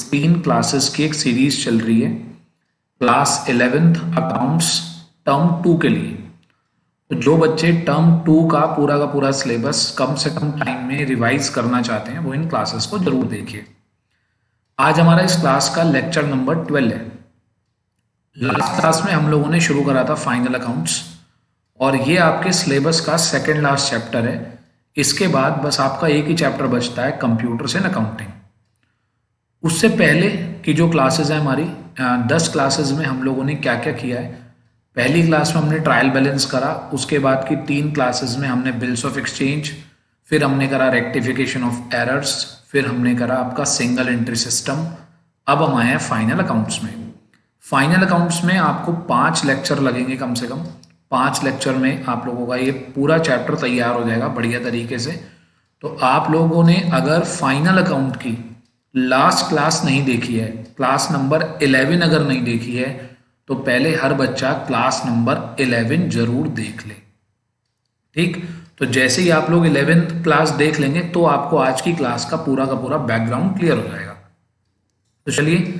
3 classes की एक series चल रही है क्लास 11th अकाउंट्स टर्म 2 के लिए। तो जो बच्चे टर्म 2 का पूरा सिलेबस कम से कम टाइम में रिवाइज करना चाहते हैं वो इन क्लासेस को जरूर देखिए। आज हमारा इस क्लास का लेक्चर नंबर 12 है। लास्ट क्लास में हम लोगों ने शुरू करा था फाइनल अकाउंट्स और ये आपके सिलेबस का सेकेंड लास्ट चैप्टर है। इसके बाद बस आपका एक ही चैप्टर बचता है कंप्यूटर्स एंड अकाउंटिंग। उससे पहले की जो क्लासेस है हमारी 10 क्लासेस में हम लोगों ने क्या क्या किया है। पहली क्लास में हमने ट्रायल बैलेंस करा, उसके बाद की 3 क्लासेस में हमने बिल्स ऑफ एक्सचेंज, फिर हमने करा रेक्टिफिकेशन ऑफ एरर्स, फिर हमने करा आपका सिंगल एंट्री सिस्टम। अब हम आए हैं फाइनल अकाउंट्स में। फाइनल अकाउंट्स में आपको 5 लेक्चर लगेंगे कम से कम। 5 लेक्चर में आप लोगों का ये पूरा चैप्टर तैयार हो जाएगा बढ़िया तरीके से। तो आप लोगों ने अगर फाइनल अकाउंट की लास्ट क्लास नहीं देखी है, क्लास नंबर 11 अगर नहीं देखी है, तो पहले हर बच्चा क्लास नंबर 11 जरूर देख ले। ठीक, तो जैसे ही आप लोग 11th क्लास देख लेंगे तो आपको आज की क्लास का पूरा बैकग्राउंड क्लियर हो जाएगा। तो चलिए,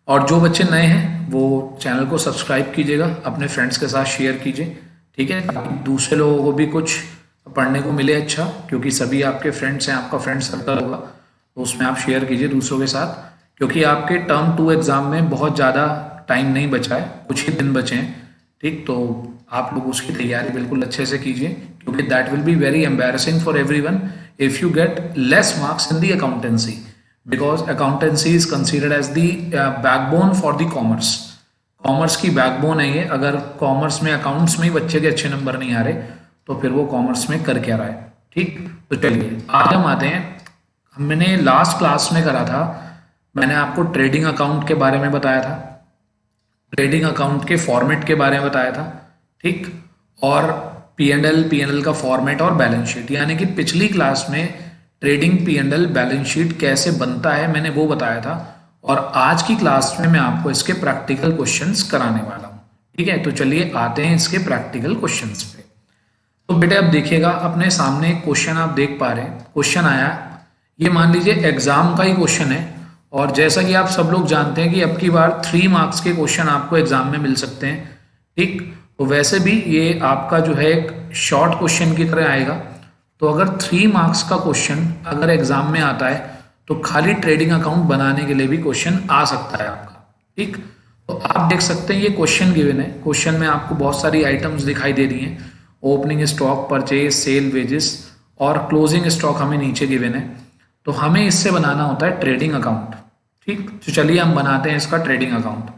और जो बच्चे नए हैं वो चैनल को सब्सक्राइब कीजिएगा, अपने फ्रेंड्स के साथ शेयर कीजिए, ठीक है, ताकि दूसरे लोगों को भी कुछ पढ़ने को मिले अच्छा, क्योंकि सभी आपके फ्रेंड्स हैं, आपका फ्रेंड सर्कल होगा, तो उसमें आप शेयर कीजिए दूसरों के साथ। क्योंकि आपके टर्म 2 एग्जाम में बहुत ज़्यादा टाइम नहीं बचा है, कुछ ही दिन बचे हैं। ठीक, तो आप लोग उसकी तैयारी बिल्कुल अच्छे से कीजिए, क्योंकि that will be very embarrassing for everyone if you get less marks in the accountancy, because accountancy is considered as the backbone for the commerce. Commerce की बैकबोन है ये। अगर कॉमर्स में अकाउंट्स में ही बच्चे के अच्छे नंबर नहीं आ रहे तो फिर वो कॉमर्स में कर क्या रहा है। ठीक, तो चलिए आज हम आते हैं। हमने लास्ट क्लास में करा था, मैंने आपको ट्रेडिंग अकाउंट के बारे में बताया था, ट्रेडिंग अकाउंट के फॉर्मेट के बारे में बताया था। ठीक, और पी&एल का फॉर्मेट और बैलेंस शीट, यानी कि पिछली क्लास में ट्रेडिंग पी&एल बैलेंस शीट कैसे बनता है मैंने वो बताया था। और आज की क्लास में मैं आपको इसके प्रैक्टिकल क्वेश्चंस कराने वाला हूँ। ठीक है, तो चलिए आते हैं इसके प्रैक्टिकल क्वेश्चंस पे। तो बेटे अब देखिएगा, अपने सामने एक क्वेश्चन आप देख पा रहे हैं। क्वेश्चन आया, ये मान लीजिए एग्जाम का ही क्वेश्चन है, और जैसा कि आप सब लोग जानते हैं कि अब की बार 3 मार्क्स के क्वेश्चन आपको एग्जाम में मिल सकते हैं। ठीक, तो वैसे भी ये आपका जो है एक शॉर्ट क्वेश्चन की तरह आएगा। तो अगर 3 मार्क्स का क्वेश्चन अगर एग्जाम में आता है तो खाली ट्रेडिंग अकाउंट बनाने के लिए भी क्वेश्चन आ सकता है आपका। ठीक, तो आप देख सकते हैं ये क्वेश्चन गिवन है। क्वेश्चन में आपको बहुत सारी आइटम्स दिखाई दे रही हैं, opening stock, purchase, sale, wages और क्लोजिंग स्टॉक हमें नीचे गिवन है। तो हमें इससे बनाना होता है ट्रेडिंग अकाउंट। ठीक, तो चलिए हम बनाते हैं इसका ट्रेडिंग अकाउंट।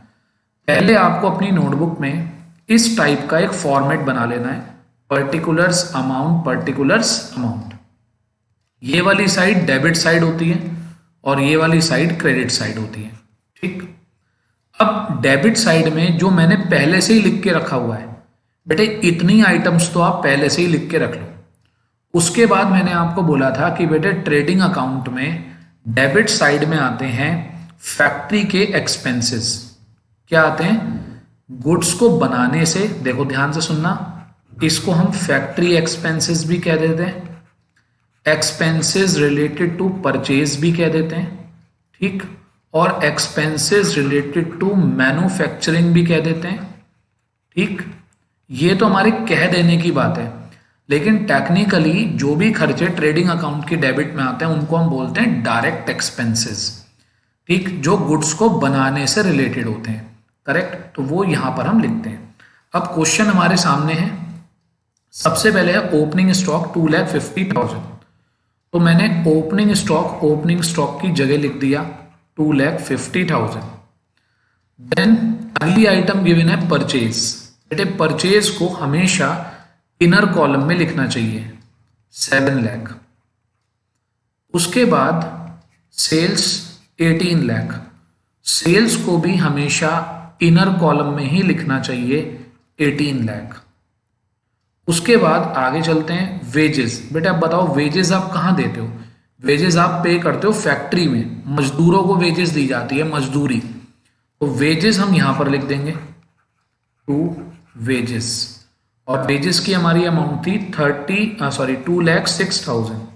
पहले आपको अपनी नोटबुक में इस टाइप का एक फॉर्मेट बना लेना है, पर्टिकुलर्स अमाउंट। ये वाली साइड डेबिट साइड होती है और ये वाली साइड क्रेडिट साइड होती है। ठीक, अब डेबिट साइड में जो मैंने पहले से ही लिख के रखा हुआ है, बेटे इतनी आइटम्स तो आप पहले से ही लिख के रख लो। उसके बाद मैंने आपको बोला था कि बेटे ट्रेडिंग अकाउंट में डेबिट साइड में आते हैं फैक्ट्री के एक्सपेंसेस। क्या आते हैं? गुड्स को बनाने से, देखो ध्यान से सुनना, इसको हम फैक्ट्री एक्सपेंसेस भी कह देते हैं, एक्सपेंसेस रिलेटेड टू परचेज भी कह देते हैं। ठीक, और एक्सपेंसेस रिलेटेड टू मैन्युफैक्चरिंग भी कह देते हैं। ठीक, ये तो हमारे कह देने की बात है, लेकिन टेक्निकली जो भी खर्चे ट्रेडिंग अकाउंट की डेबिट में आते हैं उनको हम बोलते हैं डायरेक्ट एक्सपेंसेस। ठीक, जो गुड्स को बनाने से रिलेटेड होते हैं। करेक्ट, तो वो यहां पर हम लिखते हैं। अब क्वेश्चन हमारे सामने है। सबसे पहले है ओपनिंग स्टॉक 2,50,000। तो मैंने ओपनिंग स्टॉक की जगह लिख दिया 2,50,000। देन अगली आइटम गिवन है परचेज। बेटे परचेज को हमेशा इनर कॉलम में लिखना चाहिए 7 लाख। उसके बाद सेल्स 18 लाख। सेल्स को भी हमेशा इनर कॉलम में ही लिखना चाहिए 18 लाख। उसके बाद आगे चलते हैं वेजेस। बेटा आप बताओ वेजेस आप कहाँ देते हो? वेजेस आप पे करते हो फैक्ट्री में, मजदूरों को वेजेस दी जाती है, मजदूरी। तो वेजेस हम यहां पर लिख देंगे 2 वेजेस, और वेजेस की हमारी अमाउंट थी 2,06,000।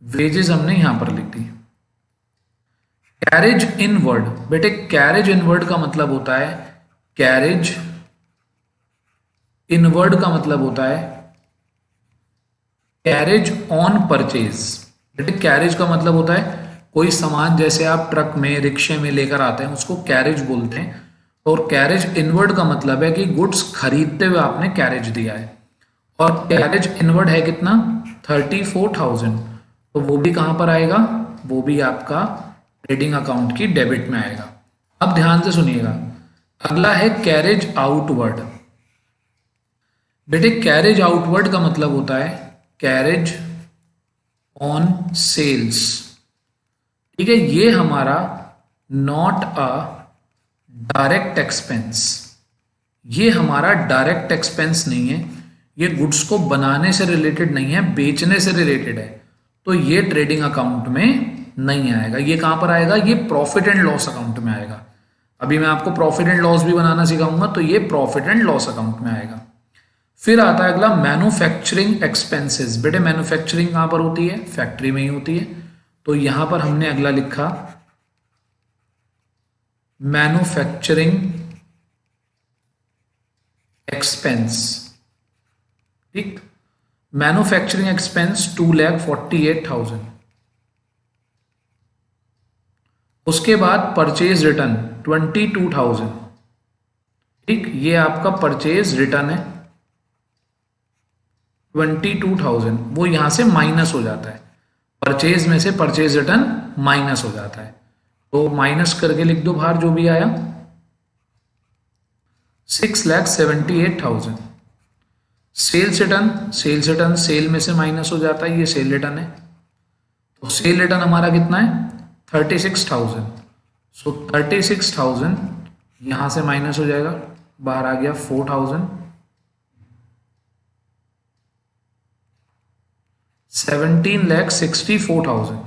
वेजेस हमने यहां पर लिख दी। कैरेज इनवर्ड, बेटे कैरेज इनवर्ड का मतलब होता है, कैरेज इनवर्ड का मतलब होता है कैरेज ऑन परचेज। बेटे कैरेज का मतलब होता है कोई सामान जैसे आप ट्रक में रिक्शे में लेकर आते हैं उसको कैरेज बोलते हैं, और कैरेज इनवर्ड का मतलब है कि गुड्स खरीदते हुए आपने कैरेज दिया है, और कैरेज इनवर्ड है कितना 34,000, तो वो भी कहां पर आएगा, वो भी आपका ट्रेडिंग अकाउंट की डेबिट में आएगा। अब ध्यान से सुनिएगा, अगला है कैरेज आउटवर्ड। बेटे कैरेज आउटवर्ड का मतलब होता है कैरेज ऑन सेल्स, ठीक है, ये हमारा नॉट अ डायरेक्ट एक्सपेंस, ये हमारा डायरेक्ट एक्सपेंस नहीं है, ये गुड्स को बनाने से रिलेटेड नहीं है, बेचने से रिलेटेड है, तो ये ट्रेडिंग अकाउंट में नहीं आएगा। ये कहां पर आएगा, ये प्रॉफिट एंड लॉस अकाउंट में आएगा। अभी मैं आपको प्रॉफिट एंड लॉस भी बनाना सिखाऊंगा, तो ये प्रॉफिट एंड लॉस अकाउंट में आएगा। फिर आता है अगला मैन्युफैक्चरिंग एक्सपेंसेस। बेटे मैन्युफैक्चरिंग कहां पर होती है, फैक्ट्री में ही होती है, तो यहां पर हमने अगला लिखा मैन्युफैक्चरिंग एक्सपेंस, ठीक, मैन्युफैक्चरिंग एक्सपेंस 2,48,000। उसके बाद परचेज रिटर्न 22,000, ठीक, ये आपका परचेज रिटर्न है 22,000, वो यहां से माइनस हो जाता है, परचेज में से परचेज रिटर्न माइनस हो जाता है, तो माइनस करके लिख दो बाहर जो भी आया 6,78,000। सेल्स रिटर्न सेल में से माइनस हो जाता है, ये सेल रिटर्न है, तो सेल रिटर्न हमारा कितना है 36,000, सो 36,000 यहां से माइनस हो जाएगा, बाहर आ गया 4,000, 17,64,000।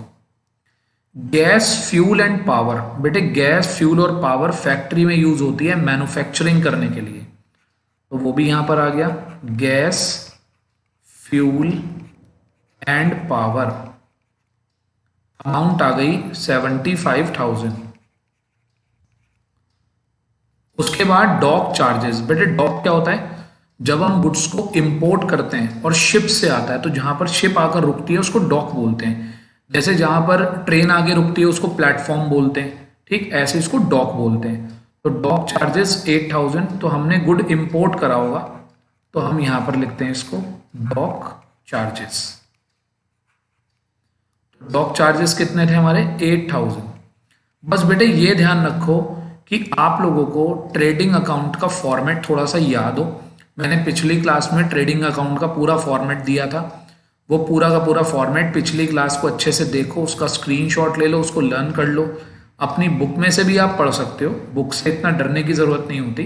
गैस फ्यूल एंड पावर, बेटे गैस फ्यूल और पावर फैक्ट्री में यूज होती है मैन्युफैक्चरिंग करने के लिए, तो वो भी यहां पर आ गया, gas fuel and power amount आ गई 75,000। उसके बाद डॉक चार्जेस। बेटे डॉक क्या होता है, जब हम गुड्स को इंपोर्ट करते हैं और शिप से आता है, तो जहां पर शिप आकर रुकती है उसको डॉक बोलते हैं, जैसे जहां पर ट्रेन आगे रुकती है उसको प्लेटफॉर्म बोलते हैं, ठीक, ऐसे इसको डॉक बोलते हैं। तो डॉक चार्जेस 8,000, तो हमने गुड इंपोर्ट करा होगा, तो हम यहां पर लिखते हैं इसको डॉक चार्जेस। डॉक चार्जेस कितने थे हमारे 8,000। बस बेटे ये ध्यान रखो कि आप लोगों को ट्रेडिंग अकाउंट का फॉर्मेट थोड़ा सा याद हो। मैंने पिछली क्लास में ट्रेडिंग अकाउंट का पूरा फॉर्मेट दिया था, वो पूरा का पूरा फॉर्मेट पिछली क्लास को अच्छे से देखो, उसका स्क्रीनशॉट ले लो, उसको लर्न कर लो, अपनी बुक में से भी आप पढ़ सकते हो, बुक से इतना डरने की जरूरत नहीं होती।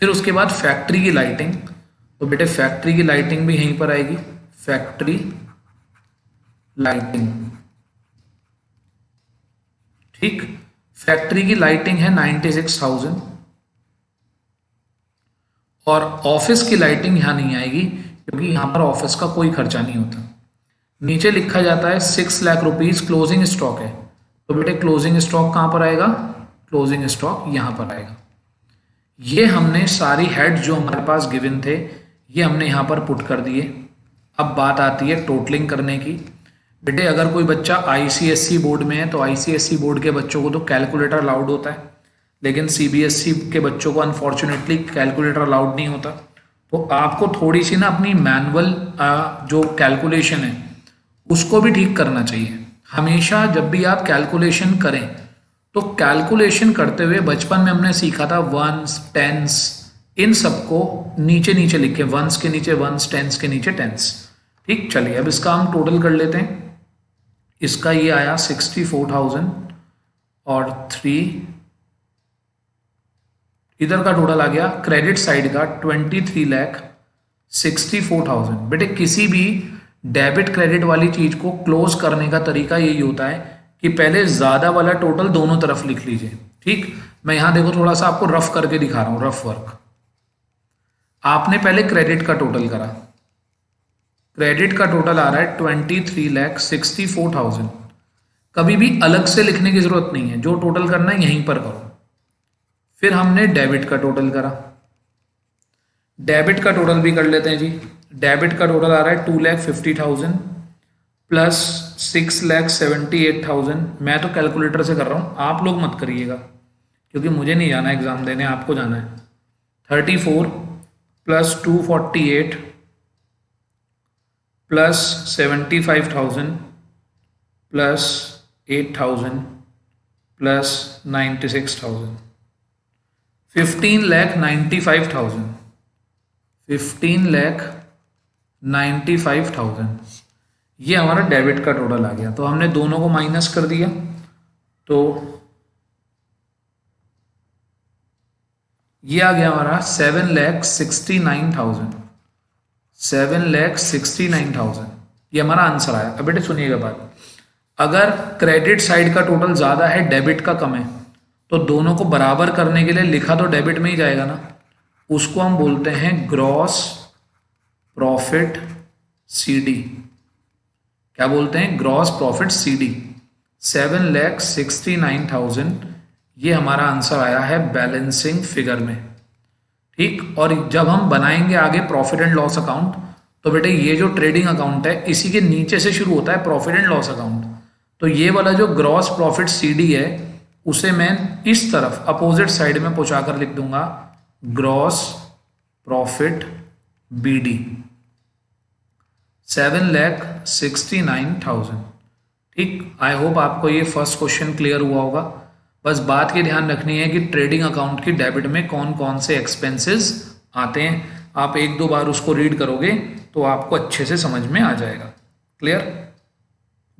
फिर उसके बाद फैक्ट्री की लाइटिंग, तो बेटे फैक्ट्री की लाइटिंग भी यहीं पर आएगी, फैक्ट्री लाइटिंग, ठीक, फैक्ट्री की लाइटिंग है 96,000, और ऑफिस की लाइटिंग यहां नहीं आएगी क्योंकि यहां पर ऑफिस का कोई खर्चा नहीं होता। नीचे लिखा जाता है 6 लाख रुपीज क्लोजिंग स्टॉक है, तो बेटे क्लोजिंग स्टॉक कहां पर आएगा, क्लोजिंग स्टॉक यहां पर आएगा। ये हमने सारी हेड जो हमारे पास गिवन थे ये हमने यहां पर पुट कर दिए। अब बात आती है टोटलिंग करने की। बेटे अगर कोई बच्चा आईसीएसई बोर्ड में है तो आईसीएसई बोर्ड के बच्चों को तो कैलकुलेटर अलाउड होता है, लेकिन सीबीएसई के बच्चों को अनफॉर्चुनेटली कैलकुलेटर अलाउड नहीं होता, तो आपको थोड़ी सी ना अपनी मैनुअल जो कैलकुलेशन है उसको भी ठीक करना चाहिए। हमेशा जब भी आप कैलकुलेशन करें तो कैलकुलेशन करते हुए बचपन में हमने सीखा था वंस टेंस, इन सबको नीचे नीचे लिखे, वंस के नीचे वंस, टेंस के नीचे टेंस, ठीक। चलिए अब इसका हम टोटल कर लेते हैं। इसका ये आया 64,000 और 3, इधर का टोटल आ गया क्रेडिट साइड का 23,64,000। बेटे किसी भी डेबिट क्रेडिट वाली चीज को क्लोज करने का तरीका यही होता है कि पहले ज्यादा वाला टोटल दोनों तरफ लिख लीजिए, ठीक। मैं यहां देखो थोड़ा सा आपको रफ करके दिखा रहा हूं, रफ वर्क। आपने पहले क्रेडिट का टोटल करा, क्रेडिट का टोटल आ रहा है 23,64,000, कभी भी अलग से लिखने की जरूरत नहीं है, जो टोटल करना है यहीं पर करो। फिर हमने डेबिट का टोटल करा, डेबिट का टोटल भी कर लेते हैं जी। डेबिट का टोटल आ रहा है 2,50,000 प्लस 6,78,000। मैं तो कैलकुलेटर से कर रहा हूँ, आप लोग मत करिएगा क्योंकि मुझे नहीं जाना एग्जाम देने, आपको जाना है। 34 प्लस 248 प्लस 75,000 प्लस 8,000 प्लस 96,000, 15,95,000, 15,95,000 ये हमारा डेबिट का टोटल आ गया। तो हमने दोनों को माइनस कर दिया, तो ये आ गया हमारा 7,69,000, 7,69,000 ये हमारा आंसर आया। अब बेटे सुनिएगा बात, अगर क्रेडिट साइड का टोटल ज़्यादा है डेबिट का कम है, तो दोनों को बराबर करने के लिए लिखा तो डेबिट में ही जाएगा ना, उसको हम बोलते हैं ग्रॉस प्रॉफिट सीडी। क्या बोलते हैं? Gross profit CD. 7,69,000 ये हमारा आंसर आया है बैलेंसिंग फिगर में। ठीक, और जब हम बनाएंगे आगे प्रॉफिट एंड लॉस अकाउंट, तो बेटे ये जो ट्रेडिंग अकाउंट है इसी के नीचे से शुरू होता है प्रॉफिट एंड लॉस अकाउंट। तो ये वाला जो ग्रॉस प्रॉफिट सीडी है उसे मैं इस तरफ अपोजिट साइड में पहुंचाकर लिख दूंगा ग्रॉस प्रॉफिट बीडी। 7,69,000। ठीक, आई होप आपको ये फर्स्ट क्वेश्चन क्लियर हुआ होगा। बस बात की ध्यान रखनी है कि ट्रेडिंग अकाउंट की डेबिट में कौन कौन से एक्सपेंसेस आते हैं। आप एक दो बार उसको रीड करोगे तो आपको अच्छे से समझ में आ जाएगा। क्लियर?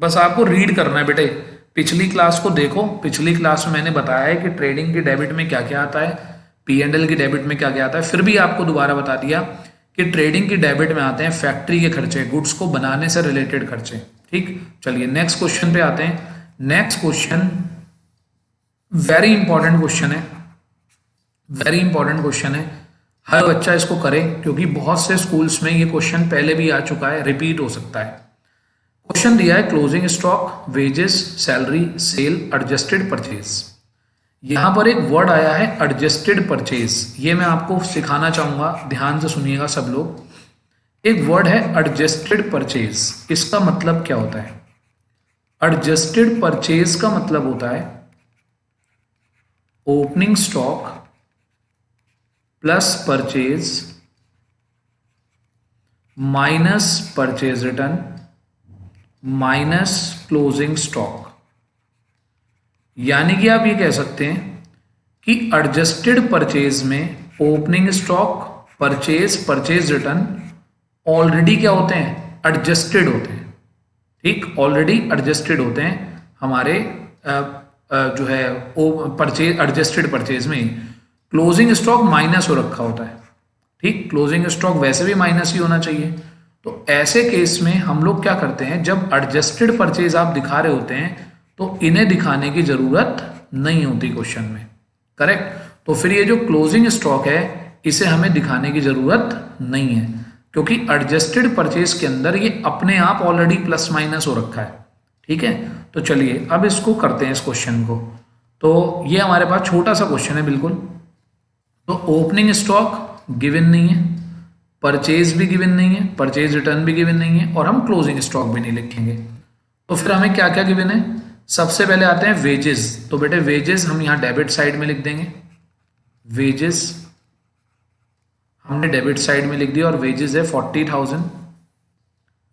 बस आपको रीड करना है बेटे। पिछली क्लास को देखो, पिछली क्लास में मैंने बताया है कि ट्रेडिंग की डेबिट में क्या क्या आता है, P&L की डेबिट में क्या क्या आता है। फिर भी आपको दोबारा बता दिया कि ट्रेडिंग की डेबिट में आते हैं फैक्ट्री के खर्चे, गुड्स को बनाने से रिलेटेड खर्चे। ठीक, चलिए नेक्स्ट क्वेश्चन पे आते हैं। Next question very important question है, वेरी इंपॉर्टेंट क्वेश्चन है। हर बच्चा इसको करे क्योंकि बहुत से स्कूल्स में ये क्वेश्चन पहले भी आ चुका है, रिपीट हो सकता है। क्वेश्चन दिया है closing stock, wages, salary, sale, adjusted purchase. यहां पर एक वर्ड आया है एडजस्टेड परचेज, ये मैं आपको सिखाना चाहूंगा, ध्यान से सुनिएगा सब लोग। एक वर्ड है एडजस्टेड परचेज, इसका मतलब क्या होता है? एडजस्टेड परचेज का मतलब होता है opening stock plus purchase minus purchase return minus closing stock. यानी कि आप ये कह सकते हैं कि एडजस्टेड परचेज में opening stock, purchase, purchase return already क्या होते हैं? एडजस्टेड होते हैं। ठीक, ऑलरेडी एडजस्टेड होते हैं हमारे जो है परचेज, एडजस्टेड परचेज में। क्लोजिंग स्टॉक माइनस हो रखा होता है। ठीक, क्लोजिंग स्टॉक वैसे भी माइनस ही होना चाहिए। तो ऐसे केस में हम लोग क्या करते हैं, जब एडजस्टेड परचेज आप दिखा रहे होते हैं तो इन्हें दिखाने की जरूरत नहीं होती क्वेश्चन में। करेक्ट? तो फिर ये जो क्लोजिंग स्टॉक है इसे हमें दिखाने की जरूरत नहीं है क्योंकि एडजस्टेड परचेज के अंदर ये अपने आप ऑलरेडी प्लस माइनस हो रखा है। ठीक है, तो चलिए अब इसको करते हैं इस क्वेश्चन को। तो ये हमारे पास छोटा सा क्वेश्चन है बिल्कुल। तो ओपनिंग स्टॉक गिवन नहीं है, परचेज भी गिवन नहीं है, परचेज रिटर्न भी गिवन नहीं है और हम क्लोजिंग स्टॉक भी नहीं लिखेंगे। तो फिर हमें क्या क्या गिवन है? सबसे पहले आते हैं वेजेस। तो बेटे वेजेस हम यहां डेबिट साइड में लिख देंगे, वेजेस हमने डेबिट साइड में लिख दिया और वेजेस है 40,000,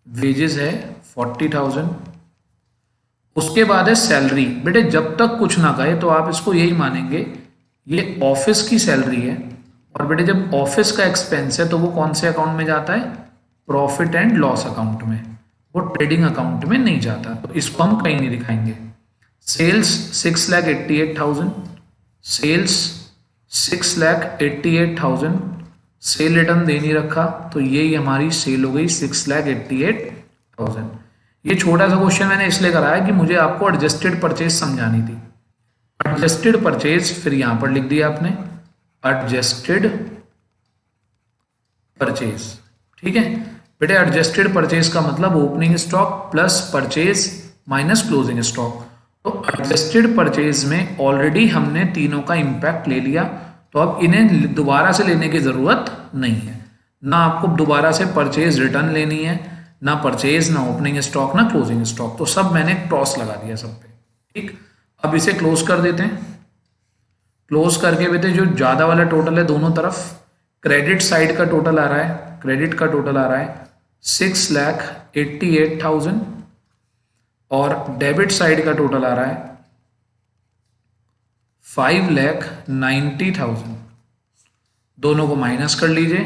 वेजेस है 40,000। उसके बाद है सैलरी। बेटे जब तक कुछ ना कहे तो आप इसको यही मानेंगे ये ऑफिस की सैलरी है, और बेटे जब ऑफिस का एक्सपेंस है तो वो कौन से अकाउंट में जाता है? प्रॉफिट एंड लॉस अकाउंट में, वो ट्रेडिंग अकाउंट में नहीं जाता। तो इसको हम कहीं नहीं दिखाएंगे। सेल्स 6,88,000, सेल्स 6,88,000, सेल रिटर्न दे नहीं रखा तो यही हमारी सेल हो गई 6,88,000। ये छोटा सा क्वेश्चन मैंने इसलिए कराया कि मुझे आपको एडजस्टेड परचेज समझानी थी। एडजस्टेड परचेज फिर यहां पर लिख दिया आपने एडजस्टेड परचेज। ठीक है बेटे, एडजस्टेड परचेज का मतलब opening stock plus purchase minus closing stock. तो एडजस्टेड परचेज में ऑलरेडी हमने तीनों का इम्पैक्ट ले लिया, तो अब इन्हें दोबारा से लेने की ज़रूरत नहीं है। ना आपको दोबारा से परचेज रिटर्न लेनी है, ना परचेज, ना ओपनिंग स्टॉक, ना क्लोजिंग स्टॉक, तो सब मैंने क्रॉस लगा दिया सब पे। ठीक, अब इसे क्लोज कर देते हैं। क्लोज करके बेटे जो ज़्यादा वाला टोटल है दोनों तरफ, क्रेडिट साइड का टोटल आ रहा है, क्रेडिट का टोटल आ रहा है 6,88,000 और डेबिट साइड का टोटल आ रहा है 5,90,000। दोनों को माइनस कर लीजिए,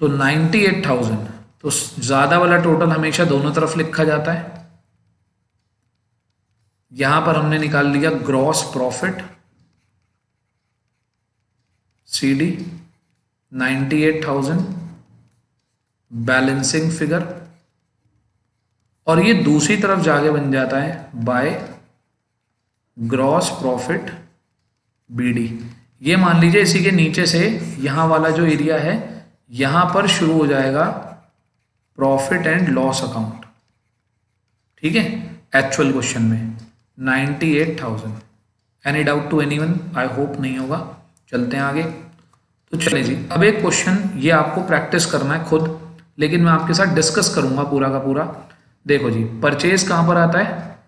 तो 98,000। तो ज्यादा वाला टोटल हमेशा दोनों तरफ लिखा जाता है। यहां पर हमने निकाल लिया gross profit CD 98,000 balancing figure, और ये दूसरी तरफ जाके बन जाता है बाय ग्रॉस प्रॉफिट बीडी। ये मान लीजिए इसी के नीचे से यहां वाला जो एरिया है यहां पर शुरू हो जाएगा प्रॉफिट एंड लॉस अकाउंट। ठीक है, एक्चुअल क्वेश्चन में 98,000। Any doubt to anyone? I hope नहीं होगा। चलते हैं आगे। तो चलिए जी, अब एक क्वेश्चन ये आपको प्रैक्टिस करना है खुद, लेकिन मैं आपके साथ डिस्कस करूंगा पूरा का पूरा। देखो जी, परचेज कहां पर आता है?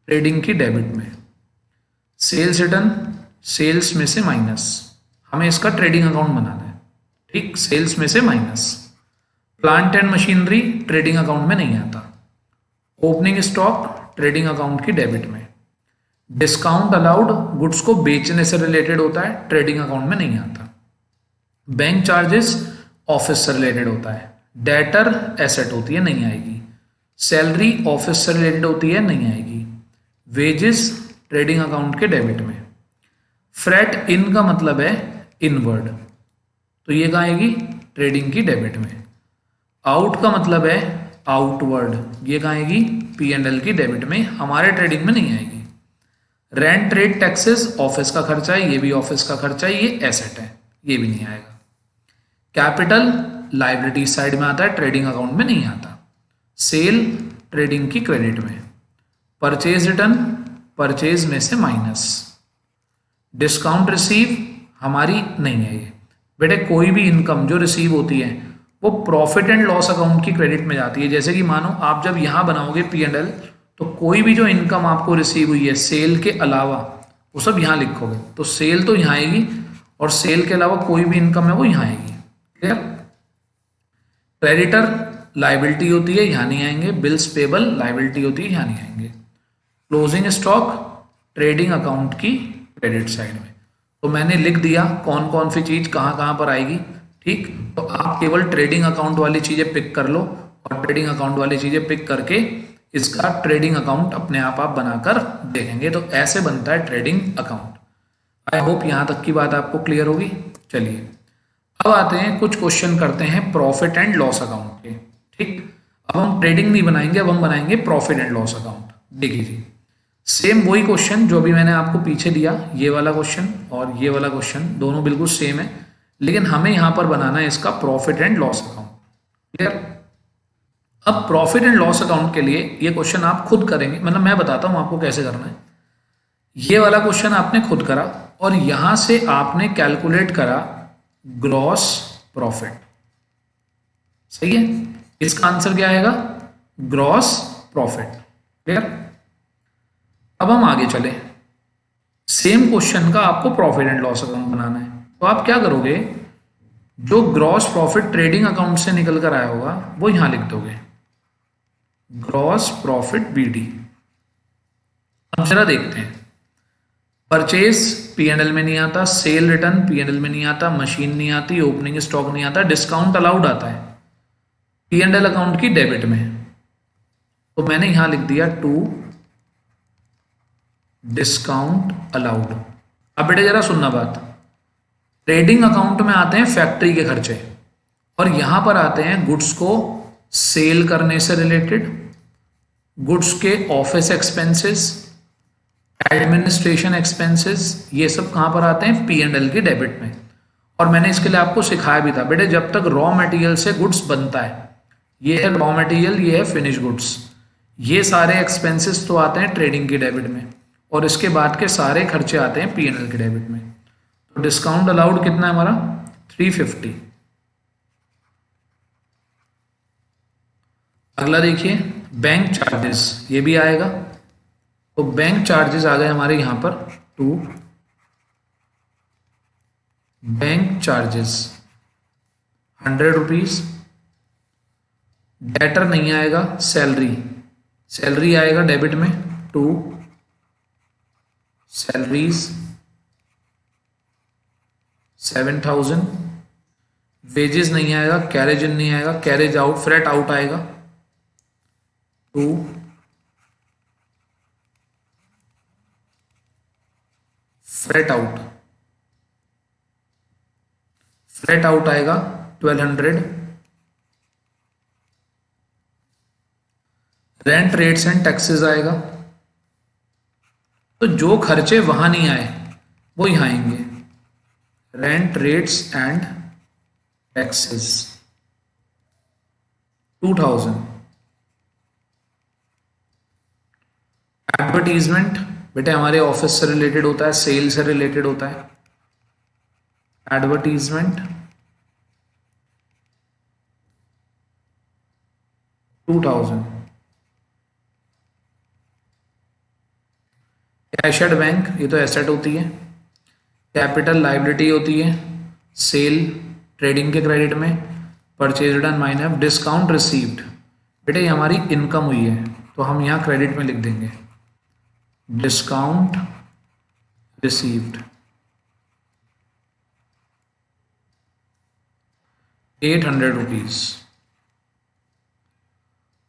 ट्रेडिंग की डेबिट में। सेल्स रिटर्न सेल्स में से माइनस, हमें इसका ट्रेडिंग अकाउंट बनाना है। ठीक, सेल्स में से minus. Plant and machinery trading account में नहीं आता। ओपनिंग स्टॉक ट्रेडिंग अकाउंट की डेबिट में। डिस्काउंट अलाउड गुड्स को बेचने से रिलेटेड होता है, ट्रेडिंग अकाउंट में नहीं आता। बैंक चार्जेस ऑफिस से रिलेटेड होता है। डेटर एसेट होती है, नहीं आएगी। सैलरी ऑफिस से रिलेटेड होती है, नहीं आएगी। वेजेस ट्रेडिंग अकाउंट के डेबिट में। फ्रेट इन का मतलब है इनवर्ड, तो ये कहाँ आएगी? ट्रेडिंग की डेबिट में। आउट का मतलब है आउटवर्ड, ये कहाँ आएगी? पी एंड एल की डेबिट में, हमारे ट्रेडिंग में नहीं आएगी। रेंट ट्रेड टैक्सेस ऑफिस का खर्चा है, ये भी ऑफिस का खर्चा है, ये एसेट है, ये भी नहीं आएगा। कैपिटल लाइबिलिटी साइड में आता है, ट्रेडिंग अकाउंट में नहीं आता। सेल ट्रेडिंग की क्रेडिट में। परचेज रिटर्न परचेज में से माइनस। डिस्काउंट रिसीव हमारी नहीं है ये बेटे। कोई भी इनकम जो रिसीव होती है वो प्रॉफिट एंड लॉस अकाउंट की क्रेडिट में जाती है। जैसे कि मानो आप जब यहां बनाओगे पी एंड एल, तो कोई भी जो इनकम आपको रिसीव हुई है सेल के अलावा, वो सब यहां लिखोगे, तो सेल तो यहां आएगी और सेल के अलावा कोई भी इनकम है वो यहां आएगी। क्लियर? क्रेडिटर लाइबिलिटी होती है, यहां नहीं आएंगे। बिल्स पेबल लाइबिलिटी होती है, यहां नहीं आएंगे। क्लोजिंग स्टॉक ट्रेडिंग अकाउंट की क्रेडिट साइड में। तो मैंने लिख दिया कौन कौन सी चीज कहां कहां पर आएगी। ठीक, तो आप केवल ट्रेडिंग अकाउंट वाली चीजें पिक कर लो और ट्रेडिंग अकाउंट वाली चीजें पिक करके इसका ट्रेडिंग अकाउंट अपने आप बनाकर देखेंगे। तो ऐसे बनता है ट्रेडिंग अकाउंट। आई होप यहां तक की बात आपको क्लियर होगी। चलिए अब आते हैं, कुछ क्वेश्चन करते हैं प्रॉफिट एंड लॉस अकाउंट के। ठीक, अब हम ट्रेडिंग नहीं बनाएंगे, अब हम बनाएंगे प्रॉफिट एंड लॉस अकाउंट। देखिए जी, सेम वही क्वेश्चन जो भी मैंने आपको पीछे दिया, ये वाला क्वेश्चन और ये वाला क्वेश्चन दोनों बिल्कुल सेम है, लेकिन हमें यहां पर बनाना है इसका profit and loss account. Clear? अब प्रॉफिट एंड लॉस अकाउंट के लिए ये क्वेश्चन आप खुद करेंगे, मतलब मैं बताता हूं आपको कैसे करना है। ये वाला क्वेश्चन आपने खुद करा और यहां से आपने कैलकुलेट करा ग्रॉस प्रॉफिट। सही है? इसका आंसर क्या आएगा? Gross profit. क्लियर? अब हम आगे चले। सेम क्वेश्चन का आपको प्रॉफिट एंड लॉस अकाउंट बनाना है, तो आप क्या करोगे? जो ग्रॉस प्रॉफिट ट्रेडिंग अकाउंट से निकल कर आया होगा वो यहां लिख दोगे, ग्रॉस प्रॉफिट बीडी। अब जरा देखते हैं, परचेज पीएनएल में नहीं आता, सेल रिटर्न पीएनएल में नहीं आता, मशीन नहीं आती, ओपनिंग स्टॉक नहीं आता, डिस्काउंट अलाउड आता है पीएनएल अकाउंट की डेबिट में। तो मैंने यहां लिख दिया टू डिस्काउंट अलाउड। अब बेटे जरा सुनना बात, ट्रेडिंग अकाउंट में आते हैं फैक्ट्री के खर्चे और यहां पर आते हैं गुड्स को सेल करने से रिलेटेड, गुड्स के ऑफिस एक्सपेंसेस, एडमिनिस्ट्रेशन एक्सपेंसेस, ये सब कहां पर आते हैं? पी एंड एल की डेबिट में। और मैंने इसके लिए आपको सिखाया भी था बेटे, जब तक रॉ मटेरियल से गुड्स बनता है, ये है रॉ मटेरियल, ये है फिनिश गुड्स, ये सारे एक्सपेंसेस तो आते हैं ट्रेडिंग की डेबिट में, और इसके बाद के सारे खर्चे आते हैं पीएनएल के डेबिट में। तो डिस्काउंट अलाउड कितना है हमारा 350। अगला देखिए बैंक चार्जेस, ये भी आएगा। तो बैंक चार्जेस आ गए हमारे यहां पर 2, बैंक चार्जेस 100 रुपीज। डेटर नहीं आएगा, सैलरी, सैलरी आएगा डेबिट में 2, सैलरीज 7000। वेजेस नहीं आएगा, कैरेज इन नहीं आएगा, कैरेज आउट, फ्रेट आउट आएगा 2, फ्रेट आउट, फ्रेट आउट आएगा 1200। रेंट रेट्स एंड टैक्सेस आएगा। तो जो खर्चे वहां नहीं आए वो यहां आएंगे, rent rates and taxes 2000। Advertisement बेटे हमारे ऑफिस से रिलेटेड होता है, सेल से रिलेटेड होता है। एडवर्टीजमेंट 2000। कैश एट बैंक, ये तो एसेट होती है। कैपिटल लाइबिलिटी होती है, सेल ट्रेडिंग के क्रेडिट में। Purchase and minus discount received, बेटे ये हमारी इनकम हुई है तो हम यहाँ क्रेडिट में लिख देंगे डिस्काउंट रिसीव्ड 800 रुपीज।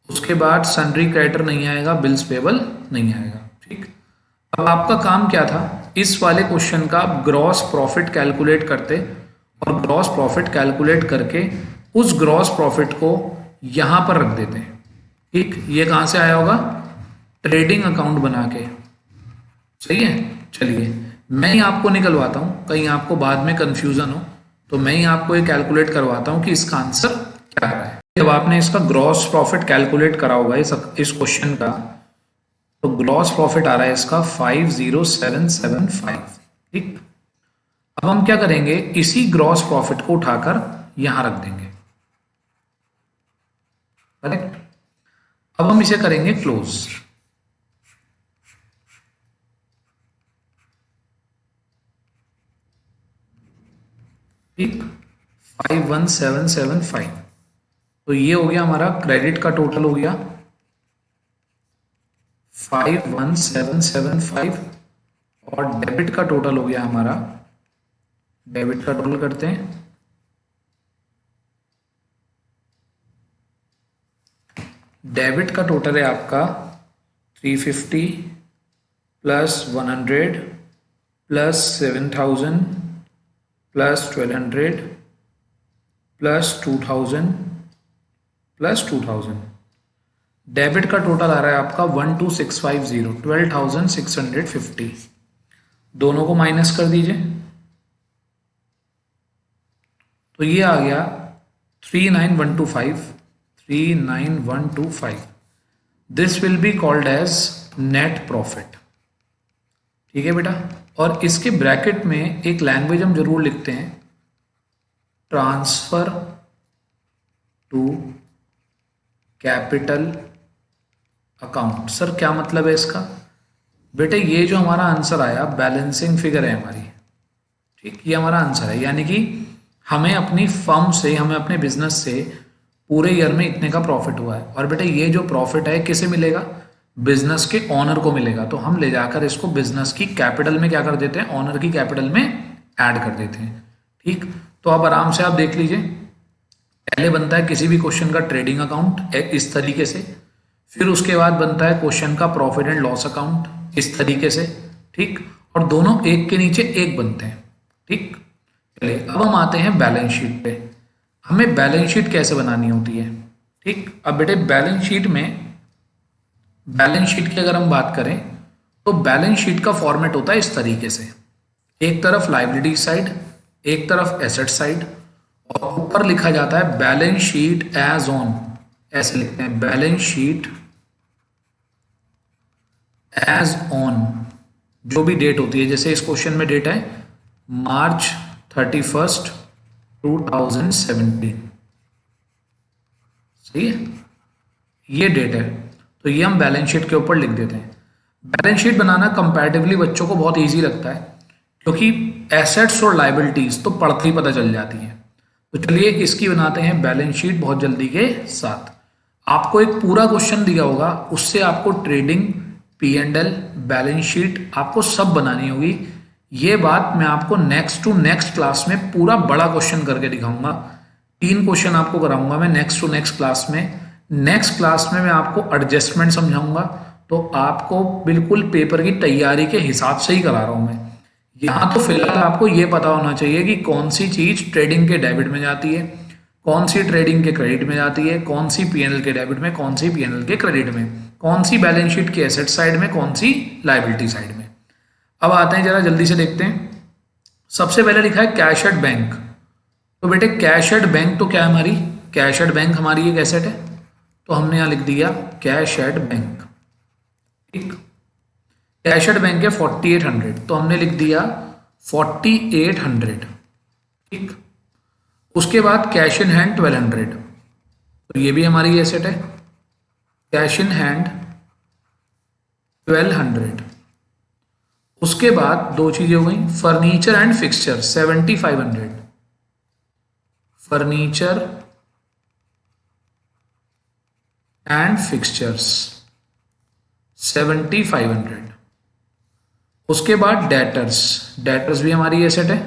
उसके बाद सन्ड्री क्रेडिटर नहीं आएगा, बिल्स पेबल नहीं आएगा। ठीक, अब आपका काम क्या था, इस वाले क्वेश्चन का ग्रॉस प्रॉफिट कैलकुलेट करते और ग्रॉस प्रॉफिट कैलकुलेट करके उस ग्रॉस प्रॉफिट को यहां पर रख देते हैं। ठीक, ये कहां से आया होगा, ट्रेडिंग अकाउंट बना के। सही है, चलिए मैं ही आपको निकलवाता हूं, कहीं आपको बाद में कंफ्यूजन हो तो मैं ही आपको ये कैलकुलेट करवाता हूं कि इसका आंसर क्या है। जब आपने इसका ग्रॉस प्रॉफिट कैलकुलेट करा होगा इस क्वेश्चन का, तो ग्रॉस प्रॉफिट आ रहा है इसका 50775। ठीक, अब हम क्या करेंगे, इसी ग्रॉस प्रॉफिट को उठाकर यहां रख देंगे। करेक्ट, अब हम इसे करेंगे क्लोज। ठीक, 51775। तो ये हो गया हमारा क्रेडिट का टोटल हो गया 51775 और डेबिट का टोटल हो गया हमारा, डेबिट का टोटल करते हैं, डेबिट का टोटल है आपका 350 plus 100 plus 7000 plus 1200 plus 2000 plus 2000। Debit का टोटल आ रहा है आपका 12650, 12,650। दोनों को माइनस कर दीजिए तो ये आ गया 39125, 39125। This will be called as net profit. ठीक है बेटा, और इसके ब्रैकेट में एक लैंग्वेज हम जरूर लिखते हैं, transfer to capital account. Sir क्या मतलब है इसका, बेटे ये जो हमारा आंसर आया बैलेंसिंग फिगर है हमारी। ठीक, ये हमारा आंसर है, यानी कि हमें अपनी फर्म से, हमें अपने बिजनेस से पूरे ईयर में इतने का प्रॉफिट हुआ है, और बेटे ये जो प्रॉफिट है किसे मिलेगा, बिजनेस के ऑनर को मिलेगा। तो हम ले जाकर इसको बिजनेस की कैपिटल में क्या कर देते हैं, ऑनर की कैपिटल में ऐड कर देते हैं। ठीक, तो अब आराम से आप देख लीजिए, पहले बनता है किसी भी क्वेश्चन का ट्रेडिंग अकाउंट इस तरीके से, फिर उसके बाद बनता है क्वेश्चन का प्रॉफिट एंड लॉस अकाउंट इस तरीके से। ठीक, और दोनों एक के नीचे एक बनते हैं। ठीक, चलिए अब हम आते हैं बैलेंस शीट पे। हमें बैलेंस शीट कैसे बनानी होती है। ठीक, अब बेटे बैलेंस शीट में, बैलेंस शीट की अगर हम बात करें तो बैलेंस शीट का फॉर्मेट होता है इस तरीके से, एक तरफ लायबिलिटी साइड, एक तरफ एसेट साइड, और ऊपर लिखा जाता है बैलेंस शीट एज ऑन, ऐसे लिखते हैं बैलेंस शीट एज ऑन, जो भी डेट होती है, जैसे इस क्वेश्चन में डेट है मार्च 31, 2017, सही है, ये डेट है, तो ये हम बैलेंस शीट के ऊपर लिख देते हैं। बैलेंस शीट बनाना कंपैरेटिवली बच्चों को बहुत इजी लगता है, क्योंकि एसेट्स और लाइबिलिटीज तो पढ़ते ही पता चल जाती हैं। तो चलिए इसकी बनाते हैं बैलेंस शीट बहुत जल्दी के साथ। आपको एक पूरा क्वेश्चन दिया होगा, उससे आपको trading, P and L, balance sheet आपको सब बनानी होगी। ये बात मैं आपको नेक्स्ट टू नेक्स्ट क्लास में पूरा बड़ा क्वेश्चन करके दिखाऊंगा। 3 क्वेश्चन आपको कराऊंगा मैं नेक्स्ट टू नेक्स्ट क्लास में। नेक्स्ट क्लास में मैं आपको एडजस्टमेंट समझाऊंगा, तो आपको बिल्कुल पेपर की तैयारी के हिसाब से ही करा रहा हूं मैं। यहाँ तो फिलहाल आपको ये पता होना चाहिए कि कौन सी चीज ट्रेडिंग के डेबिट में जाती है, कौन सी ट्रेडिंग के क्रेडिट में जाती है, कौन सी पीएनएल के डेबिट में, कौन सी पीएनएल के क्रेडिट में, कौन सी बैलेंस शीट की एसेट साइड में, कौन सी लाइबिलिटी साइड में। अब आते हैं, जरा जल्दी से देखते हैं। सबसे पहले लिखा है कैश एट बैंक। तो बेटे कैश एट बैंक तो क्या है हमारी, कैश एट बैंक हमारी एक एसेट है, तो हमने यहां लिख दिया कैश एट बैंक। ठीक, कैश एट बैंक है 4800, तो हमने लिख दिया 4800। ठीक, उसके बाद कैश इन हैंड 1200, तो ये भी हमारी एसेट है, कैश इन हैंड 1200। उसके बाद दो चीजें हो गई, furniture and fixture 7500, furniture and fixtures 7500। उसके बाद डेटर्स, डेटर्स भी हमारी एसेट है,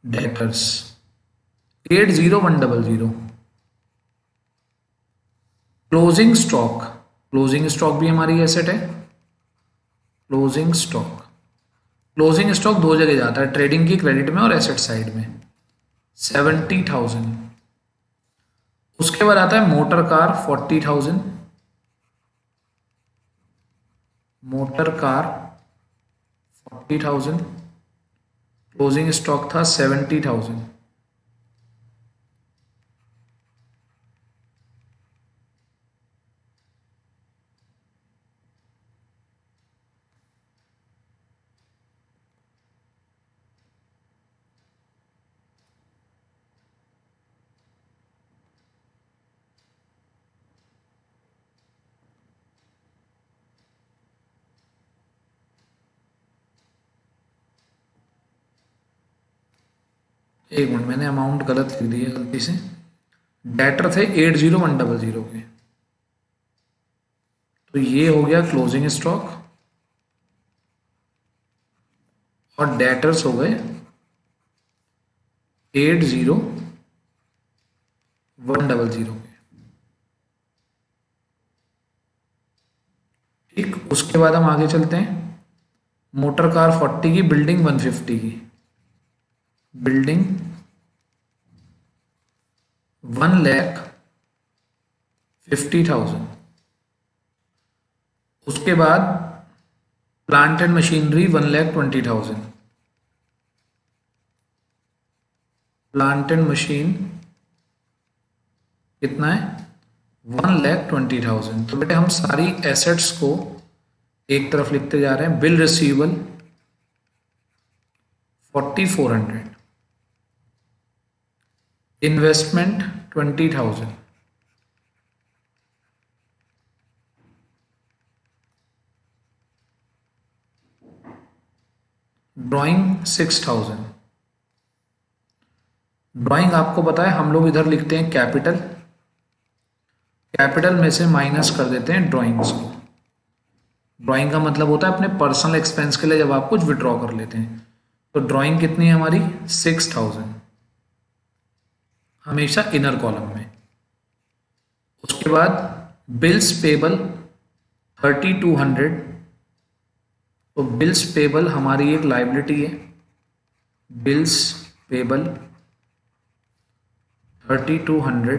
debtors 80100। Closing stock, closing stock भी हमारी एसेट है, क्लोजिंग स्टॉक, क्लोजिंग स्टॉक दो जगह जाता है, ट्रेडिंग की क्रेडिट में और एसेट साइड में, 70,000। उसके बाद आता है motor car 40,000, motor car 40,000, closing stock था 70,000। एक मिनट, मैंने अमाउंट गलत लिख दिया गलती से। डेटर थे 80100 के, तो ये हो गया क्लोजिंग स्टॉक, और डेटर्स हो गए 80100 के। ठीक, उसके बाद हम आगे चलते हैं। मोटर कार 40 की, बिल्डिंग 150 की, बिल्डिंग 1,50,000। उसके बाद plant and machinery 1,20,000, plant and machine कितना है 1,20,000। तो बेटे हम सारी एसेट्स को एक तरफ लिखते जा रहे हैं। Bill receivable 4,400, investment 20,000, drawing 6,000। Drawing आपको पता है हम लोग इधर लिखते हैं कैपिटल, कैपिटल में से माइनस कर देते हैं ड्राइंग्स को। ड्राइंग का मतलब होता है अपने पर्सनल एक्सपेंस के लिए जब आप कुछ विड्रॉ कर लेते हैं। तो ड्राइंग कितनी है हमारी 6,000, हमेशा इनर कॉलम में। उसके बाद बिल्स पेबल 3,200, तो बिल्स पेबल हमारी एक लाइबिलिटी है, बिल्स पेबल 3,200।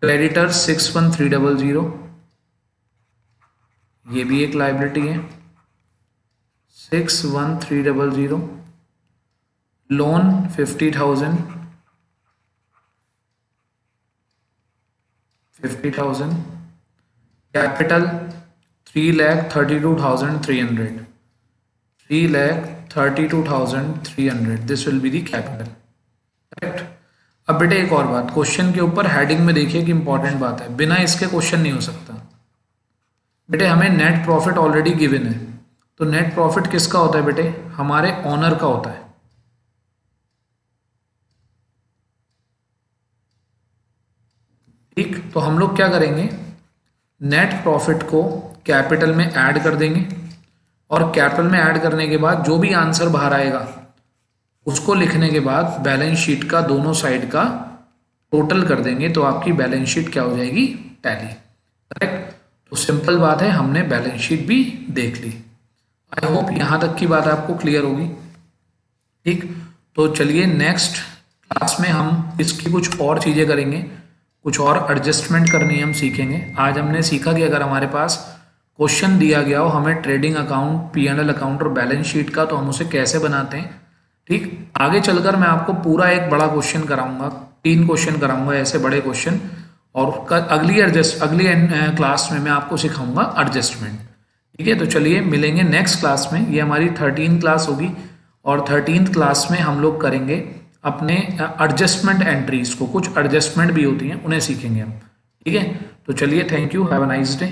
क्रेडिटर 61,300, ये भी एक लाइबिलिटी है, 61300, loan 50,000, 50,000, capital 3,32,300, 3,32,300, this will be the capital. Correct. अब बेटे एक और बात, क्वेश्चन के ऊपर हेडिंग में देखिए कि इंपॉर्टेंट बात है, बिना इसके क्वेश्चन नहीं हो सकता। बेटे हमें नेट प्रॉफिट ऑलरेडी गिवन है, तो नेट प्रॉफिट किसका होता है बेटे, हमारे ऑनर का होता है। ठीक, तो हम लोग क्या करेंगे, नेट प्रॉफिट को कैपिटल में ऐड कर देंगे और कैपिटल में ऐड करने के बाद जो भी आंसर बाहर आएगा उसको लिखने के बाद बैलेंस शीट का दोनों साइड का टोटल कर देंगे, तो आपकी बैलेंस शीट क्या हो जाएगी, टैली। करेक्ट। तो सिंपल बात है, हमने बैलेंस शीट भी देख ली। आई होप यहां तक की बात आपको क्लियर होगी। ठीक, तो चलिए नेक्स्ट क्लास में हम इसकी कुछ और चीजें करेंगे, कुछ और एडजस्टमेंट करनी हम सीखेंगे। आज हमने सीखा कि अगर हमारे पास क्वेश्चन दिया गया हो हमें ट्रेडिंग अकाउंट, P&L अकाउंट और बैलेंस शीट का, तो हम उसे कैसे बनाते हैं। ठीक, आगे चलकर मैं आपको पूरा एक बड़ा क्वेश्चन कराऊंगा, 3 क्वेश्चन कराऊंगा ऐसे बड़े क्वेश्चन, और अगली क्लास में मैं आपको सिखाऊंगा एडजस्टमेंट। ठीक है, तो चलिए मिलेंगे नेक्स्ट क्लास में। ये हमारी 13 क्लास होगी और 13th क्लास में हम लोग करेंगे अपने एडजस्टमेंट एंट्रीज को, कुछ एडजस्टमेंट भी होती हैं उन्हें सीखेंगे हम। ठीक है, तो चलिए, thank you, have a nice day.